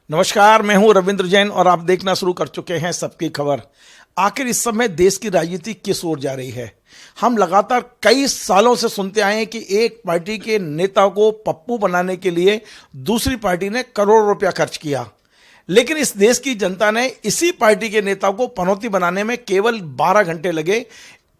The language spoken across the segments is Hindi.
नमस्कार, मैं हूं रविंद्र जैन और आप देखना शुरू कर चुके हैं सबकी खबर। आखिर इस समय देश की राजनीति किस ओर जा रही है? हम लगातार कई सालों से सुनते आए हैं कि एक पार्टी के नेता को पप्पू बनाने के लिए दूसरी पार्टी ने करोड़ों रुपया खर्च किया, लेकिन इस देश की जनता ने इसी पार्टी के नेता को पनौती बनाने में केवल 12 घंटे लगे।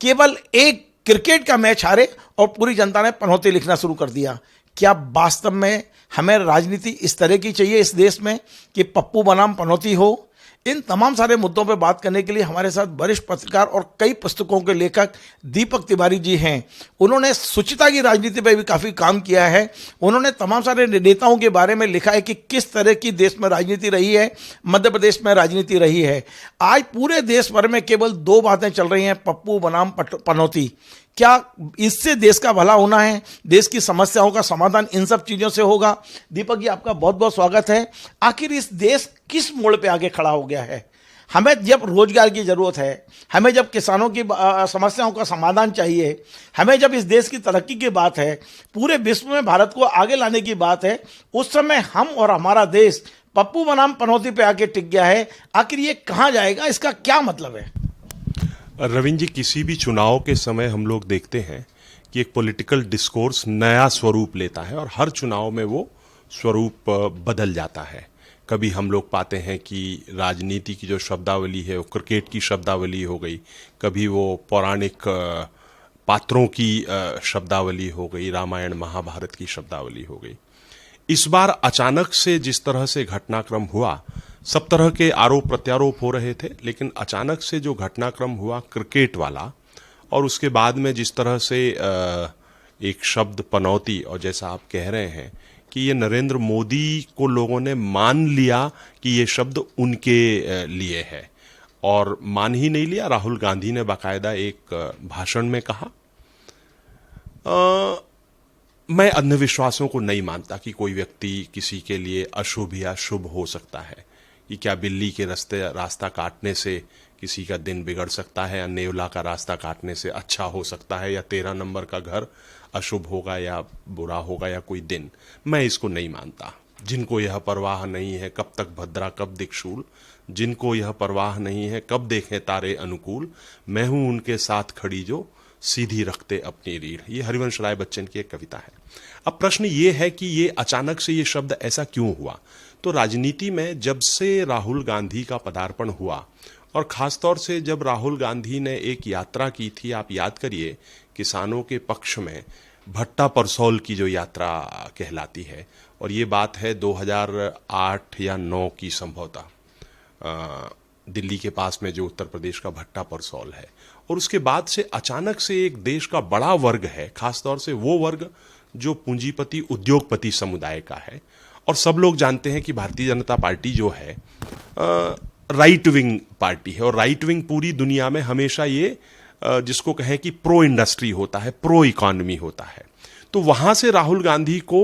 केवल एक क्रिकेट का मैच हारे और पूरी जनता ने पनौती लिखना शुरू कर दिया। क्या वास्तव में हमें राजनीति इस तरह की चाहिए इस देश में कि पप्पू बनाम पनौती हो? इन तमाम सारे मुद्दों पर बात करने के लिए हमारे साथ वरिष्ठ पत्रकार और कई पुस्तकों के लेखक दीपक तिवारी जी हैं। उन्होंने शुचिता की राजनीति पर भी काफ़ी काम किया है। उन्होंने तमाम सारे नेताओं के बारे में लिखा है कि किस तरह की देश में राजनीति रही है, मध्य प्रदेश में राजनीति रही है। आज पूरे देश भर में केवल दो बातें चल रही हैं, पप्पू बनाम पनौती। क्या इससे देश का भला होना है? देश की समस्याओं का समाधान इन सब चीज़ों से होगा? दीपक जी, आपका बहुत बहुत स्वागत है। आखिर इस देश किस मोड़ पे आगे खड़ा हो गया है? हमें जब रोजगार की जरूरत है, हमें जब किसानों की समस्याओं का समाधान चाहिए, हमें जब इस देश की तरक्की की बात है, पूरे विश्व में भारत को आगे लाने की बात है, उस समय हम और हमारा देश पप्पू बनाम पनौती पे आके टिक गया है। आखिर ये कहाँ जाएगा? इसका क्या मतलब है? रविंद्र जी, किसी भी चुनाव के समय हम लोग देखते हैं कि एक पॉलिटिकल डिस्कोर्स नया स्वरूप लेता है और हर चुनाव में वो स्वरूप बदल जाता है। कभी हम लोग पाते हैं कि राजनीति की जो शब्दावली है वो क्रिकेट की शब्दावली हो गई, कभी वो पौराणिक पात्रों की शब्दावली हो गई, रामायण महाभारत की शब्दावली हो गई। इस बार अचानक से जिस तरह से घटनाक्रम हुआ, सब तरह के आरोप प्रत्यारोप हो रहे थे, लेकिन अचानक से जो घटनाक्रम हुआ क्रिकेट वाला, और उसके बाद में जिस तरह से एक शब्द पनौती, और जैसा आप कह रहे हैं कि ये नरेंद्र मोदी को लोगों ने मान लिया कि ये शब्द उनके लिए है, और मान ही नहीं लिया, राहुल गांधी ने बाकायदा एक भाषण में कहा, मैं अंधविश्वासों को नहीं मानता कि कोई व्यक्ति किसी के लिए अशुभ या शुभ हो सकता है। कि क्या बिल्ली के रास्ता काटने से किसी का दिन बिगड़ सकता है, या नेवला का रास्ता काटने से अच्छा हो सकता है, या 13 नंबर का घर अशुभ होगा या बुरा होगा, या कोई दिन? मैं इसको नहीं मानता। जिनको यह परवाह नहीं है कब तक भद्रा कब दिक्शूल, जिनको यह परवाह नहीं है कब देखें तारे अनुकूल, मैं हूं उनके साथ खड़ी जो सीधी रखते अपनी रीढ़। ये हरिवंश राय बच्चन की एक कविता है। अब प्रश्न ये है कि ये अचानक से ये शब्द ऐसा क्यों हुआ? तो राजनीति में जब से राहुल गांधी का पदार्पण हुआ, और खासतौर से जब राहुल गांधी ने एक यात्रा की थी, आप याद करिए, किसानों के पक्ष में भट्टा परसौल की जो यात्रा कहलाती है, और ये बात है 2008 या 9 की संभवतः, दिल्ली के पास में जो उत्तर प्रदेश का भट्टा परसौल है। और उसके बाद से अचानक से एक देश का बड़ा वर्ग है, खासतौर से वो वर्ग जो पूंजीपति उद्योगपति समुदाय का है, और सब लोग जानते हैं कि भारतीय जनता पार्टी जो है राइट विंग पार्टी है, और राइट विंग पूरी दुनिया में हमेशा ये जिसको कहें कि प्रो इंडस्ट्री होता है, प्रो इकोनॉमी होता है। तो वहां से राहुल गांधी को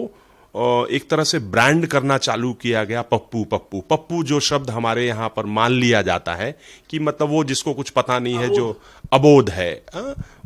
एक तरह से ब्रांड करना चालू किया गया, पप्पू पप्पू पप्पू, जो शब्द हमारे यहाँ पर मान लिया जाता है कि मतलब वो जिसको कुछ पता नहीं है, जो अबोध है,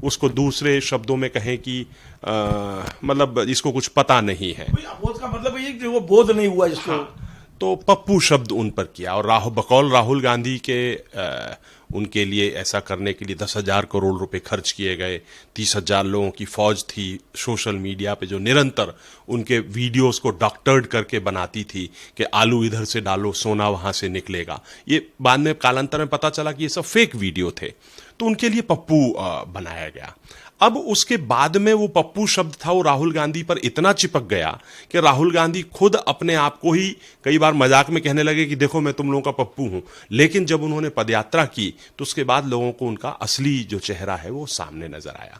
उसको दूसरे शब्दों में कहें कि मतलब इसको कुछ पता नहीं है। अबोध का मतलब ये कि वो बोध नहीं हुआ जिसको। हाँ, तो पप्पू शब्द उन पर किया, और बकौल राहुल गांधी के उनके लिए ऐसा करने के लिए 10,000 करोड़ रुपए खर्च किए गए। 30,000 लोगों की फौज थी सोशल मीडिया पे जो निरंतर उनके वीडियोस को डॉक्टर्ड करके बनाती थी कि आलू इधर से डालो सोना वहां से निकलेगा। ये बाद में कालांतर में पता चला कि ये सब फेक वीडियो थे। तो उनके लिए पप्पू बनाया गया। अब उसके बाद में वो पप्पू शब्द था, वो राहुल गांधी पर इतना चिपक गया कि राहुल गांधी खुद अपने आप को ही कई बार मजाक में कहने लगे कि देखो मैं तुम लोगों का पप्पू हूं। लेकिन जब उन्होंने पदयात्रा की तो उसके बाद लोगों को उनका असली जो चेहरा है वो सामने नजर आया।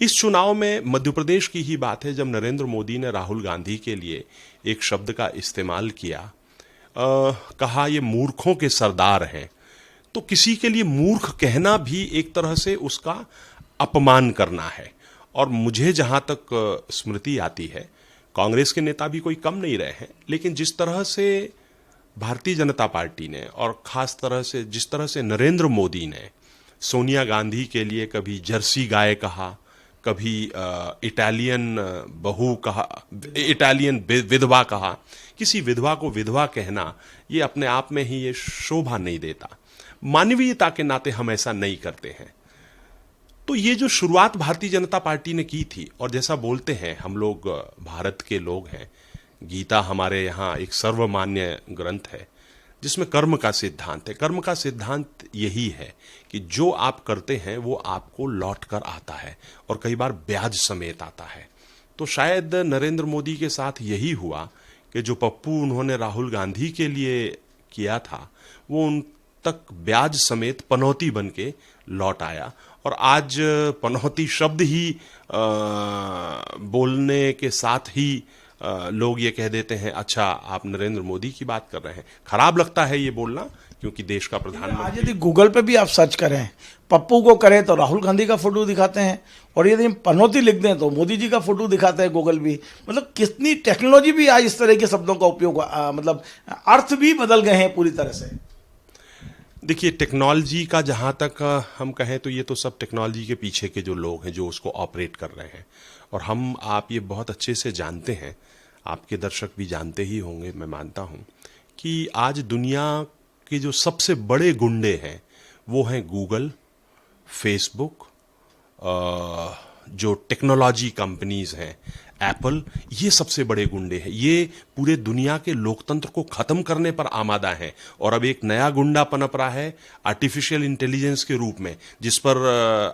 इस चुनाव में मध्य प्रदेश की ही बात है, जब नरेंद्र मोदी ने राहुल गांधी के लिए एक शब्द का इस्तेमाल किया, कहा ये मूर्खों के सरदार हैं। तो किसी के लिए मूर्ख कहना भी एक तरह से उसका अपमान करना है। और मुझे जहां तक स्मृति आती है, कांग्रेस के नेता भी कोई कम नहीं रहे हैं, लेकिन जिस तरह से भारतीय जनता पार्टी ने, और खास तरह से जिस तरह से नरेंद्र मोदी ने सोनिया गांधी के लिए कभी जर्सी गाय कहा, कभी इटालियन बहू कहा, इटालियन विधवा कहा। किसी विधवा को विधवा कहना ये अपने आप में ही ये शोभा नहीं देता। मानवीयता के नाते हम ऐसा नहीं करते हैं। तो ये जो शुरुआत भारतीय जनता पार्टी ने की थी, और जैसा बोलते हैं हम लोग भारत के लोग हैं, गीता हमारे यहाँ एक सर्वमान्य ग्रंथ है जिसमें कर्म का सिद्धांत है। कर्म का सिद्धांत यही है कि जो आप करते हैं वो आपको लौट कर आता है, और कई बार ब्याज समेत आता है। तो शायद नरेंद्र मोदी के साथ यही हुआ कि जो पप्पू उन्होंने राहुल गांधी के लिए किया था वो उन तक ब्याज समेत पनौती बन के लौट आया। और आज पनौती शब्द ही बोलने के साथ ही लोग ये कह देते हैं अच्छा आप नरेंद्र मोदी की बात कर रहे हैं। खराब लगता है ये बोलना, क्योंकि देश का प्रधानमंत्री। आज यदि गूगल पे भी आप सर्च करें, पप्पू को करें तो राहुल गांधी का फोटो दिखाते हैं, और यदि पनौती लिख दें तो मोदी जी का फोटो दिखाते हैं गूगल भी। मतलब कितनी टेक्नोलॉजी भी आज इस तरह के शब्दों का उपयोग, मतलब अर्थ भी बदल गए हैं पूरी तरह से। देखिए, टेक्नोलॉजी का जहाँ तक हम कहें तो ये तो सब टेक्नोलॉजी के पीछे के जो लोग हैं जो उसको ऑपरेट कर रहे हैं, और हम आप ये बहुत अच्छे से जानते हैं, आपके दर्शक भी जानते ही होंगे, मैं मानता हूँ कि आज दुनिया के जो सबसे बड़े गुंडे हैं वो हैं गूगल, फेसबुक, जो टेक्नोलॉजी कंपनीज हैं, एप्पल, ये सबसे बड़े गुंडे हैं। ये पूरे दुनिया के लोकतंत्र को खत्म करने पर आमादा हैं। और अब एक नया गुंडा पनप रहा है आर्टिफिशियल इंटेलिजेंस के रूप में, जिस पर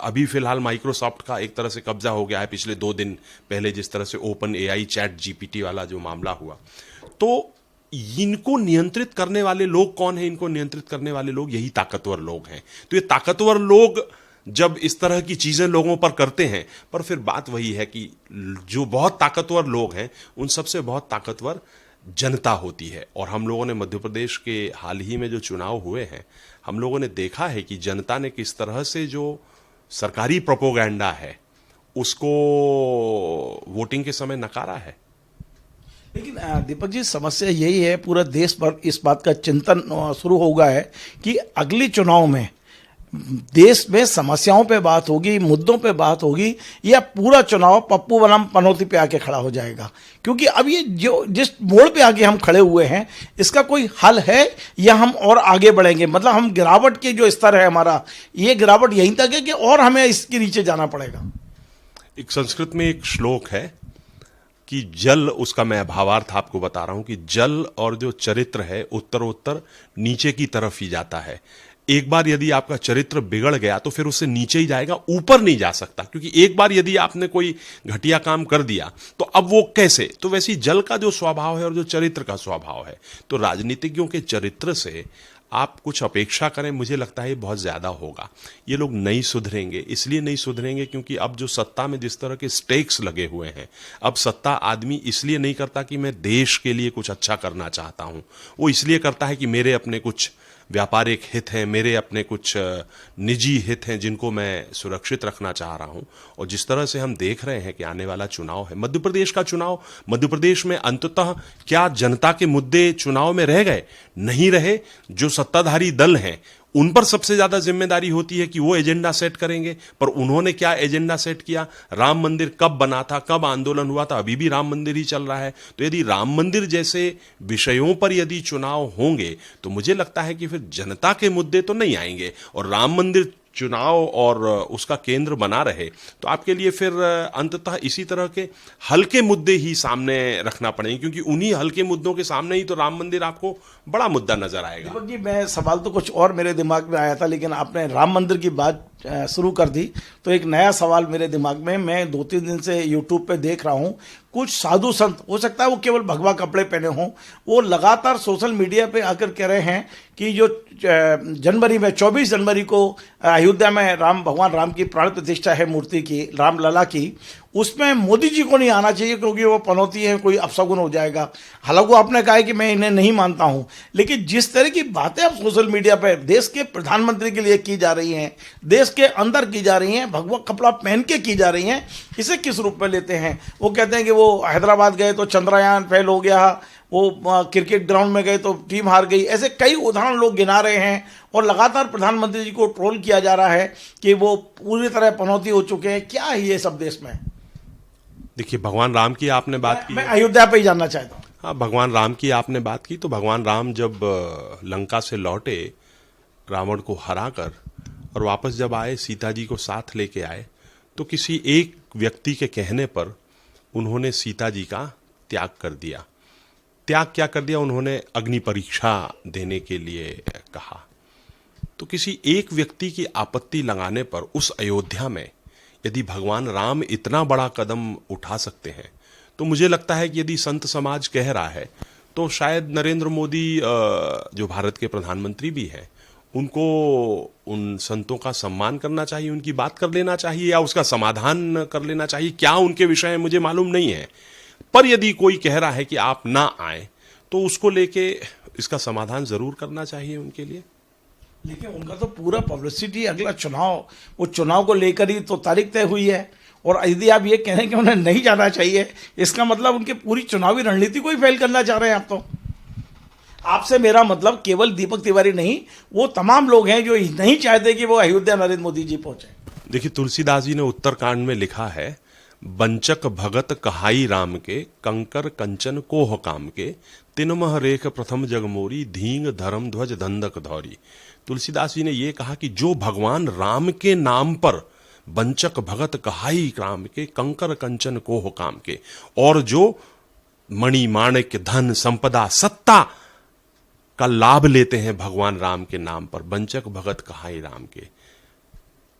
अभी फिलहाल माइक्रोसॉफ्ट का एक तरह से कब्जा हो गया है पिछले 2 दिन पहले, जिस तरह से ओपन एआई चैट जीपीटी वाला जो मामला हुआ। तो इनको नियंत्रित करने वाले लोग कौन हैं? इनको नियंत्रित करने वाले लोग यही ताकतवर लोग हैं। तो ये ताकतवर लोग जब इस तरह की चीजें लोगों पर करते हैं, पर फिर बात वही है कि जो बहुत ताकतवर लोग हैं उन सबसे बहुत ताकतवर जनता होती है। और हम लोगों ने मध्य प्रदेश के हाल ही में जो चुनाव हुए हैं, हम लोगों ने देखा है कि जनता ने किस तरह से जो सरकारी प्रोपोगंडा है उसको वोटिंग के समय नकारा है। लेकिन दीपक जी, समस्या यही है, पूरा देश पर इस बात का चिंतन शुरू हो गया है कि अगली चुनाव में देश में समस्याओं पे बात होगी, मुद्दों पे बात होगी, या पूरा चुनाव पप्पू बनाम पनौती पे आके खड़ा हो जाएगा। क्योंकि अब ये जो जिस मोड़ पे आके हम खड़े हुए हैं, इसका कोई हल है या हम और आगे बढ़ेंगे? मतलब हम गिरावट के जो स्तर है हमारा, ये गिरावट यहीं तक है कि और हमें इसके नीचे जाना पड़ेगा? एक संस्कृत में एक श्लोक है कि जल, उसका मैं भावार्थ आपको बता रहा हूं कि जल और जो चरित्र है उत्तरोत्तर नीचे की तरफ ही जाता है। एक बार यदि आपका चरित्र बिगड़ गया तो फिर उससे नीचे ही जाएगा, ऊपर नहीं जा सकता। क्योंकि एक बार यदि आपने कोई घटिया काम कर दिया तो अब वो कैसे, तो वैसे ही जल का जो स्वभाव है और जो चरित्र का स्वभाव है, तो राजनीतिज्ञों के चरित्र से आप कुछ अपेक्षा करें, मुझे लगता है ये बहुत ज्यादा होगा। ये लोग नहीं सुधरेंगे, इसलिए नहीं सुधरेंगे क्योंकि अब जो सत्ता में जिस तरह के स्टेक्स लगे हुए हैं, अब सत्ता आदमी इसलिए नहीं करता कि मैं देश के लिए कुछ अच्छा करना चाहता हूं, वो इसलिए करता है कि मेरे अपने कुछ व्यापारिक हित हैं, मेरे अपने कुछ निजी हित हैं जिनको मैं सुरक्षित रखना चाह रहा हूं। और जिस तरह से हम देख रहे हैं कि आने वाला चुनाव है, मध्य प्रदेश का चुनाव, मध्य प्रदेश में अंततः क्या जनता के मुद्दे चुनाव में रह गए? नहीं रहे। जो सत्ताधारी दल हैं उन पर सबसे ज्यादा जिम्मेदारी होती है कि वो एजेंडा सेट करेंगे, पर उन्होंने क्या एजेंडा सेट किया? राम मंदिर कब बना था, कब आंदोलन हुआ था, अभी भी राम मंदिर ही चल रहा है। तो यदि राम मंदिर जैसे विषयों पर यदि चुनाव होंगे तो मुझे लगता है कि फिर जनता के मुद्दे तो नहीं आएंगे, और राम मंदिर चुनाव और उसका केंद्र बना रहे तो आपके लिए फिर अंततः इसी तरह के हल्के मुद्दे ही सामने रखना पड़ेंगे, क्योंकि उन्हीं हल्के मुद्दों के सामने ही तो राम मंदिर आपको बड़ा मुद्दा नजर आएगा। दीपक जी, मैं सवाल तो कुछ और मेरे दिमाग में आया था, लेकिन आपने राम मंदिर की बात शुरू कर दी तो एक नया सवाल मेरे दिमाग में, मैं 2-3 दिन से यूट्यूब पे देख रहा हूँ, कुछ साधु संत, हो सकता है वो केवल भगवा कपड़े पहने हों, वो लगातार सोशल मीडिया पे आकर कह रहे हैं कि जो जनवरी में 24 जनवरी को अयोध्या में भगवान राम की प्राण प्रतिष्ठा है मूर्ति की, रामलला की, उसमें मोदी जी को नहीं आना चाहिए क्योंकि वो पनौती है, कोई अपशगुन हो जाएगा। हालांकि आपने कहा है कि मैं इन्हें नहीं मानता हूं, लेकिन जिस तरह की बातें अब सोशल मीडिया पर देश के प्रधानमंत्री के लिए की जा रही हैं, देश के अंदर की जा रही हैं, भगवा कपड़ा पहन के की जा रही हैं, इसे किस रूप में लेते हैं? वो कहते हैं कि वो हैदराबाद गए तो चंद्रयान फेल हो गया, वो क्रिकेट ग्राउंड में गए तो टीम हार गई। ऐसे कई उदाहरण लोग गिना रहे हैं और लगातार प्रधानमंत्री जी को ट्रोल किया जा रहा है कि वो पूरी तरह पनौती हो चुके हैं। क्या है ये सब देश में? देखिए, भगवान राम की आपने बात की। मैं अयोध्या पे ही जानना चाहता हूँ। हाँ, भगवान राम की आपने बात की तो भगवान राम जब लंका से लौटे रावण को हराकर और वापस जब आए, सीता जी को साथ लेके आए, तो किसी एक व्यक्ति के कहने पर उन्होंने सीता जी का त्याग कर दिया। त्याग क्या कर दिया? उन्होंने अग्नि परीक्षा देने के लिए कहा। तो किसी एक व्यक्ति की आपत्ति लगाने पर उस अयोध्या में यदि भगवान राम इतना बड़ा कदम उठा सकते हैं, तो मुझे लगता है कि यदि संत समाज कह रहा है तो शायद नरेंद्र मोदी जो भारत के प्रधानमंत्री भी हैं, उनको उन संतों का सम्मान करना चाहिए, उनकी बात कर लेना चाहिए या उसका समाधान कर लेना चाहिए। क्या उनके विषय में मुझे मालूम नहीं है, पर यदि कोई कह रहा है कि आप ना आए तो उसको लेके इसका समाधान जरूर करना चाहिए उनके लिए। लेकिन उनका तो पूरा पब्लिसिटी अगला चुनाव, वो चुनाव को लेकर ही तो तारीख तय हुई है। और यदि आप ये कह रहे हैं कि उन्हें नहीं जाना चाहिए, इसका मतलब उनकी पूरी चुनावी रणनीति को ही फेल करना चाह रहे हैं आप तो। आपसे मेरा मतलब केवल दीपक तिवारी नहीं, वो तमाम लोग हैं जो नहीं चाहते कि वो अयोध्या नरेंद्र मोदी जी पहुंचे। देखिए, तुलसीदास जी ने उत्तरकांड में लिखा है, बंचक भगत कहाई राम के, कंकर कंचन कोह काम के, तिनमह रेख प्रथम जगमोरी, धींग धर्म ध्वज धंधक धौरी। तुलसीदास जी ने यह कहा कि जो भगवान राम के नाम पर बंचक भगत कहाई राम के, कंकर कंचन कोह काम के, और जो मणि माणिक्य धन संपदा सत्ता का लाभ लेते हैं भगवान राम के नाम पर, बंचक भगत कहाई राम के,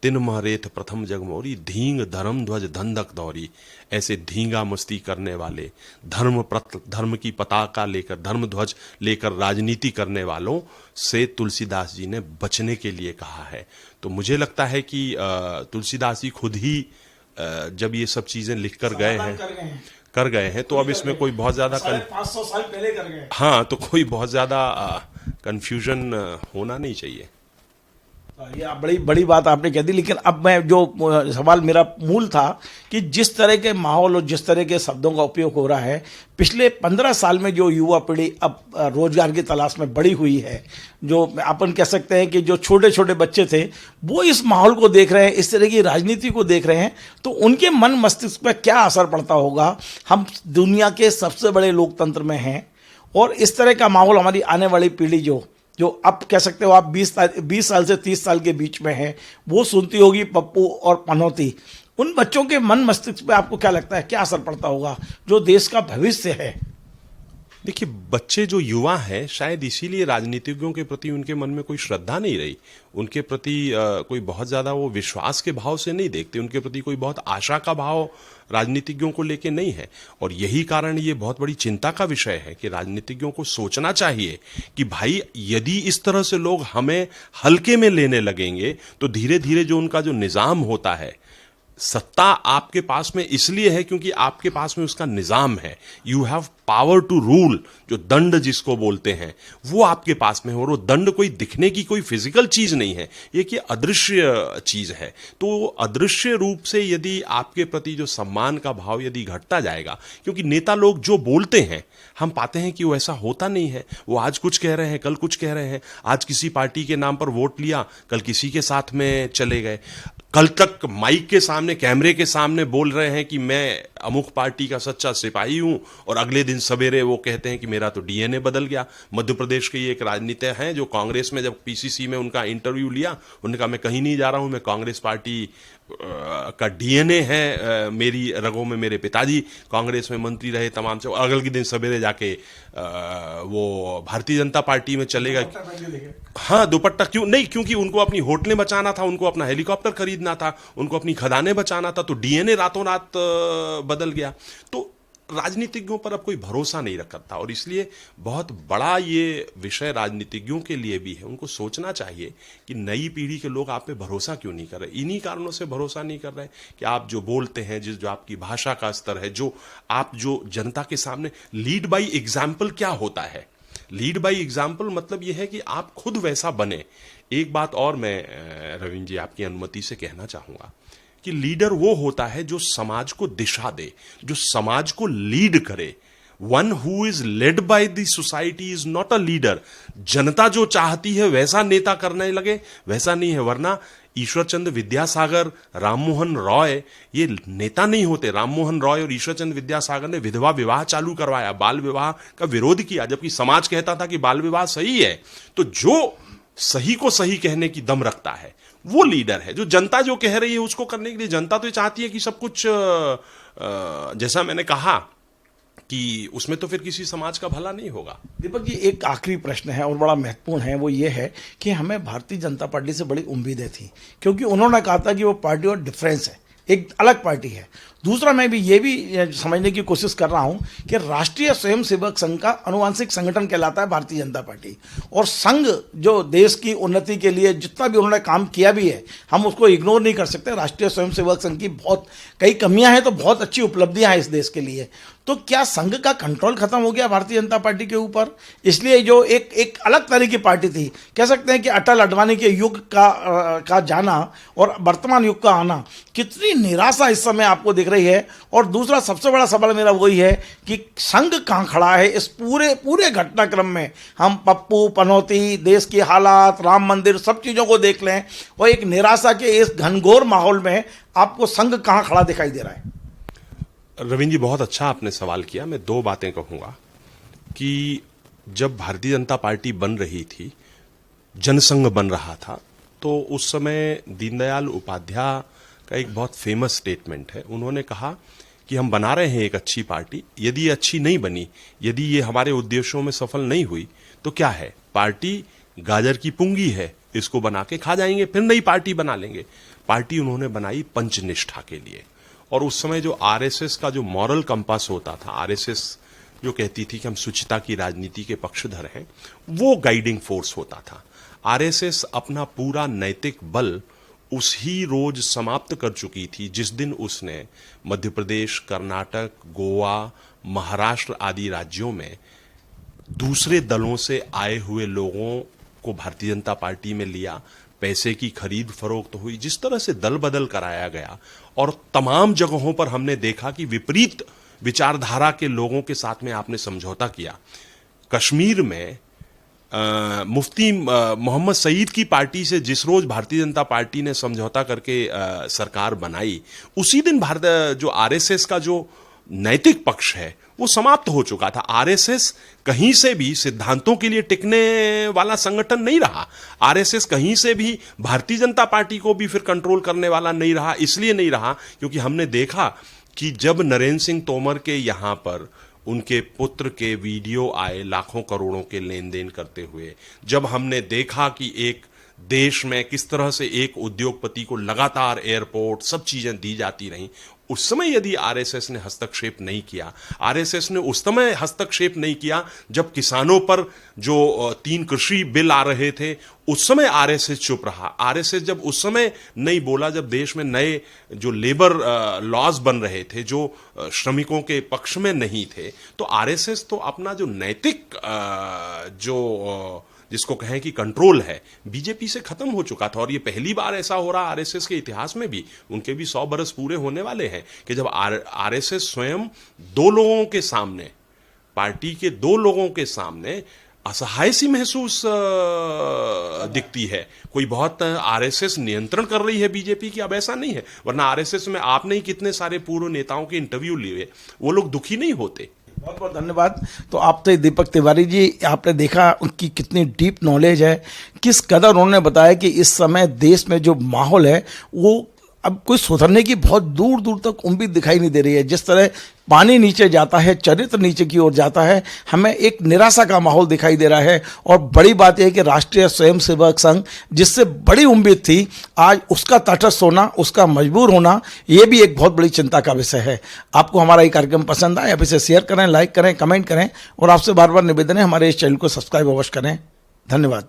तिन महरेथ प्रथम जगमोरी, धींग धर्म ध्वज धंधक दौरी। ऐसे धींगा मस्ती करने वाले, धर्म की पताका लेकर, धर्म ध्वज लेकर राजनीति करने वालों से तुलसीदास जी ने बचने के लिए कहा है। तो मुझे लगता है कि तुलसीदास जी खुद ही जब ये सब चीजें लिख कर गए हैं तो अब इसमें कोई बहुत ज्यादा 500 साल पहले कर गए। हाँ, तो कोई बहुत ज्यादा कंफ्यूजन होना नहीं चाहिए। ये बड़ी बड़ी बात आपने कह दी। लेकिन अब मैं जो सवाल मेरा मूल था कि जिस तरह के माहौल और जिस तरह के शब्दों का उपयोग हो रहा है, पिछले 15 साल में जो युवा पीढ़ी अब रोजगार की तलाश में बड़ी हुई है, जो अपन कह सकते हैं कि जो छोटे छोटे बच्चे थे वो इस माहौल को देख रहे हैं, इस तरह की राजनीति को देख रहे हैं, तो उनके मन मस्तिष्क पर क्या असर पड़ता होगा? हम दुनिया के सबसे बड़े लोकतंत्र में हैं और इस तरह का माहौल हमारी आने वाली पीढ़ी जो अब कह सकते हो आप 20 साल से 30 साल के बीच में है, वो सुनती होगी पप्पू और पनौती। उन बच्चों के मन मस्तिष्क पे आपको क्या लगता है, क्या असर पड़ता होगा जो देश का भविष्य है? देखिए, बच्चे जो युवा हैं, शायद इसीलिए राजनीतिज्ञों के प्रति उनके मन में कोई श्रद्धा नहीं रही, उनके प्रति कोई बहुत ज्यादा वो विश्वास के भाव से नहीं देखते, उनके प्रति कोई बहुत आशा का भाव राजनीतिज्ञों को लेके नहीं है। और यही कारण ये बहुत बड़ी चिंता का विषय है कि राजनीतिज्ञों को सोचना चाहिए कि भाई, यदि इस तरह से लोग हमें हल्के में लेने लगेंगे तो धीरे धीरे जो उनका जो निजाम होता है, सत्ता आपके पास में इसलिए है क्योंकि आपके पास में उसका निजाम है, you have power to rule, जो दंड जिसको बोलते हैं वो आपके पास में हो। और वो दंड कोई दिखने की कोई फिजिकल चीज नहीं है, ये कि अदृश्य चीज है। तो अदृश्य रूप से यदि आपके प्रति जो सम्मान का भाव यदि घटता जाएगा, क्योंकि नेता लोग जो बोलते हैं हम पाते हैं कि वो ऐसा होता नहीं है। वो आज कुछ कह रहे हैं, कल कुछ कह रहे हैं, आज किसी पार्टी के नाम पर वोट लिया, कल किसी के साथ में चले गए, कल तक माइक के सामने, कैमरे के सामने बोल रहे हैं कि मैं अमुक पार्टी का सच्चा सिपाही हूं, और अगले दिन सवेरे वो कहते हैं कि मेरा तो डीएनए बदल गया। मध्य प्रदेश के एक राजनीतिक हैं जो कांग्रेस में जब पीसीसी में उनका इंटरव्यू लिया, उन्होंने कहा मैं कहीं नहीं जा रहा हूं, मैं कांग्रेस पार्टी का डीएनए है मेरी रगों में, मेरे पिताजी कांग्रेस में मंत्री रहे तमाम से। अगले के दिन सवेरे जाके वो भारतीय जनता पार्टी में चलेगा। हाँ, दुपट्टा क्यों नहीं, क्योंकि उनको अपनी होटलें बचाना था, उनको अपना हेलीकॉप्टर खरीदना था, उनको अपनी खदानें बचाना था, तो डीएनए रातों रात बदल गया। तो राजनीतिज्ञों पर अब कोई भरोसा नहीं रखता, और इसलिए बहुत बड़ा ये विषय राजनीतिज्ञों के लिए भी है। उनको सोचना चाहिए कि नई पीढ़ी के लोग आप पे भरोसा क्यों नहीं कर रहे। इन्हीं कारणों से भरोसा नहीं कर रहे कि आप जो बोलते हैं, जो आपकी भाषा का स्तर है, जो आप जो जनता के सामने लीड बाई एग्जाम्पल क्या होता है। लीड बाई एग्जाम्पल मतलब यह है कि आप खुद वैसा बने। एक बात और मैं रविंद्र जी आपकी अनुमति से कहना चाहूंगा कि लीडर वो होता है जो समाज को दिशा दे, जो समाज को लीड करे, one who is led by the society is not a leader. जनता जो चाहती है वैसा नेता करने लगे, वैसा नहीं है। वरना ईश्वर चंद्र विद्यासागर, राममोहन रॉय ये नेता नहीं होते। राममोहन रॉय और ईश्वर चंद्र विद्यासागर ने विधवा विवाह चालू करवाया, बाल विवाह का विरोध किया, जबकि समाज कहता था कि बाल विवाह सही है। तो जो सही को सही कहने की दम रखता है वो लीडर है। जो जनता जो कह रही है उसको करने के लिए, जनता तो चाहती है कि सब कुछ जैसा मैंने कहा कि उसमें तो फिर किसी समाज का भला नहीं होगा। दीपक जी, एक आखिरी प्रश्न है और बड़ा महत्वपूर्ण है, वो ये है कि हमें भारतीय जनता पार्टी से बड़ी उम्मीदें थी, क्योंकि उन्होंने कहा था कि वो पार्टी और डिफरेंस है, एक अलग पार्टी है। दूसरा, मैं भी ये भी समझने की कोशिश कर रहा हूं कि राष्ट्रीय स्वयंसेवक संघ का अनुवांशिक संगठन कहलाता है भारतीय जनता पार्टी, और संघ जो देश की उन्नति के लिए जितना भी उन्होंने काम किया भी है, हम उसको इग्नोर नहीं कर सकते। राष्ट्रीय स्वयंसेवक संघ की बहुत कई कमियां हैं तो बहुत अच्छी उपलब्धियां हैं इस देश के लिए। तो क्या संघ का कंट्रोल खत्म हो गया भारतीय जनता पार्टी के ऊपर? इसलिए जो एक अलग तरह की पार्टी थी, कह सकते हैं कि अटल अडवाणी के युग का जाना और वर्तमान युग का आना, कितनी निराशा इस समय आपको दिख रही है। और दूसरा सबसे बड़ा सवाल मेरा वही है कि संघ कहां खड़ा है इस पूरे घटनाक्रम में? हम पप्पू, पनौती, देश की हालात, राम मंदिर, सब चीजों को देख लें और एक निराशा के इस घनघोर माहौल में आपको संघ कहां खड़ा दिखाई दे रहा है? रविंद्र जी, बहुत अच्छा आपने सवाल किया। मैं दो बातें कहूंगा कि जब भारतीय जनता पार्टी बन रही थी, जनसंघ बन रहा था, तो उस समय दीनदयाल उपाध्याय का एक बहुत फेमस स्टेटमेंट है। उन्होंने कहा कि हम बना रहे हैं एक अच्छी पार्टी, यदि ये अच्छी नहीं बनी, यदि ये हमारे उद्देश्यों में सफल नहीं हुई तो क्या है, पार्टी गाजर की पुंगी है, इसको बना के खा जाएंगे, फिर नई पार्टी बना लेंगे। पार्टी उन्होंने बनाई पंचनिष्ठा के लिए। और उस समय जो आरएसएस का जो मॉरल कंपास होता था, आरएसएस जो कहती थी कि हम शुचिता की राजनीति के पक्षधर हैं, वो गाइडिंग फोर्स होता था। आरएसएस अपना पूरा नैतिक बल उसी रोज समाप्त कर चुकी थी जिस दिन उसने मध्य प्रदेश, कर्नाटक, गोवा, महाराष्ट्र आदि राज्यों में दूसरे दलों से आए हुए लोगों को भारतीय जनता पार्टी में लिया, पैसे की खरीद फरोख्त हुई, जिस तरह से दल बदल कराया गया। और तमाम जगहों पर हमने देखा कि विपरीत विचारधारा के लोगों के साथ में आपने समझौता किया। कश्मीर में मुफ्ती मोहम्मद सईद की पार्टी से जिस रोज भारतीय जनता पार्टी ने समझौता करके सरकार बनाई, उसी दिन जो आरएसएस का जो नैतिक पक्ष है वो समाप्त हो चुका था। आरएसएस कहीं से भी सिद्धांतों के लिए टिकने वाला संगठन नहीं रहा। आरएसएस कहीं से भी भारतीय जनता पार्टी को भी फिर कंट्रोल करने वाला नहीं रहा। इसलिए नहीं रहा क्योंकि हमने देखा कि जब नरेंद्र सिंह तोमर के यहां पर उनके पुत्र के वीडियो आए लाखों करोड़ों के लेन देन करते हुए, जब हमने देखा कि एक देश में किस तरह से एक उद्योगपति को लगातार एयरपोर्ट सब चीजें दी जाती रहीं, उस समय यदि आरएसएस ने हस्तक्षेप नहीं किया, आरएसएस ने उस समय हस्तक्षेप नहीं किया जब किसानों पर जो 3 कृषि बिल आ रहे थे, उस समय आरएसएस चुप रहा। आरएसएस जब उस समय नहीं बोला, जब देश में नए जो लेबर लॉज बन रहे थे जो श्रमिकों के पक्ष में नहीं थे, तो आरएसएस तो अपना जो नैतिक जो जिसको कहें कि कंट्रोल है, बीजेपी से खत्म हो चुका था। और ये पहली बार ऐसा हो रहा आरएसएस के इतिहास में भी, उनके भी 100 बरस पूरे होने वाले हैं, कि जब आरएसएस स्वयं 2 लोगों के सामने, पार्टी के 2 लोगों के सामने असहाय सी महसूस दिखती है। कोई बहुत आरएसएस नियंत्रण कर रही है बीजेपी की, अब ऐसा नहीं है। वरना आरएसएस में आपने ही कितने सारे पूर्व नेताओं के इंटरव्यू लिए, वो लोग दुखी नहीं होते। बहुत बहुत धन्यवाद। तो आपसे दीपक तिवारी जी, आपने देखा उनकी कितनी डीप नॉलेज है, किस कदर उन्होंने बताया कि इस समय देश में जो माहौल है वो अब कोई सुधरने की बहुत दूर दूर तक उम्मीद दिखाई नहीं दे रही है। जिस तरह पानी नीचे जाता है, चरित्र नीचे की ओर जाता है, हमें एक निराशा का माहौल दिखाई दे रहा है। और बड़ी बात यह है कि राष्ट्रीय स्वयंसेवक संघ, जिससे बड़ी उम्मीद थी, आज उसका तटस्थ होना, उसका मजबूर होना, यह भी एक बहुत बड़ी चिंता का विषय है। आपको हमारा ये कार्यक्रम पसंद आए, आप इसे शेयर करें, लाइक करें, कमेंट करें, और आपसे बार बार निवेदन है हमारे इस चैनल को सब्सक्राइब अवश्य करें। धन्यवाद।